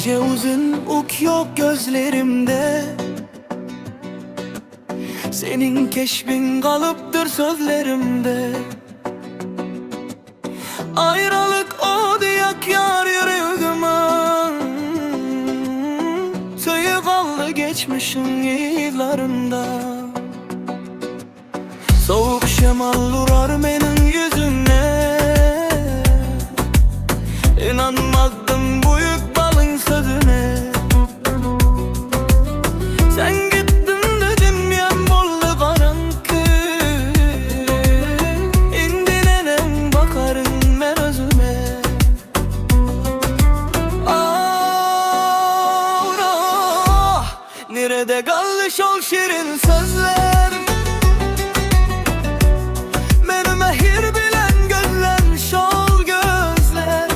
Gece uzun uk yok gözlerimde, senin keşfin kalıptır sözlerimde. Ayrılık o diyak yar yüreğime, tüyü kaldı geçmişin yıllarında. Soğuk şemal vurar benim yüzüne, İnanmazdım büyük balın sözüne. Sen gittin dedim yem bollu karanlık, İndilenem bakarım ben özüme. Ah, nerede kaldı şol şirin sözler, beni mehir bilen gözler, şol gözler.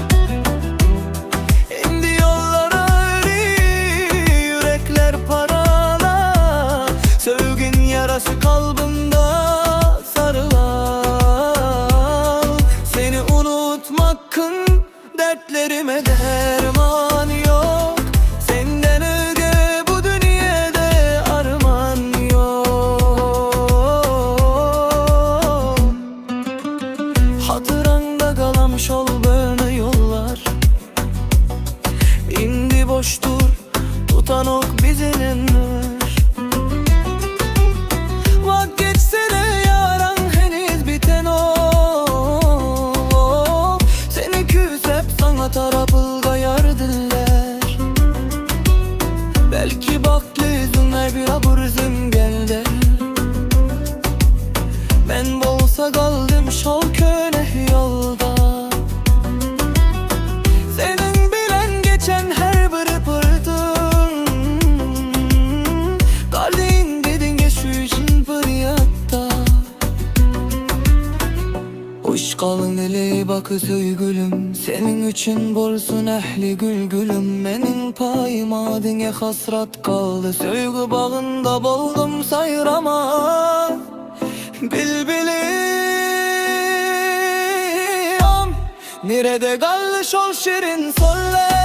İndi yollara eri yürekler parala, sevgin yarası kalbimde sarılan. Seni unutmakın dertlerime derman yok, senden öge bu dünyada arman yok. Hatıranda kalamış ol böyle yollar, İndi boştur tutan ok bizinindir. Vak geçse de yaran henüz biten o, seni küsep sana tarapılga yar diller. Belki baklı yüzünler bir aburzum geldi, ben bolsa kaldım şol köle yolda. Senin bilen geçen her bir pırtın, kaldın dedin geçmişin fıryatta. Hoş kalın ele bakı söygülüm, senin için bolsun ehli gül gülüm. Menin payıma dine hasrat kaldı, söygü bağında boldum sayrama. Bilbilim nerede kaldı şol şirin sözler,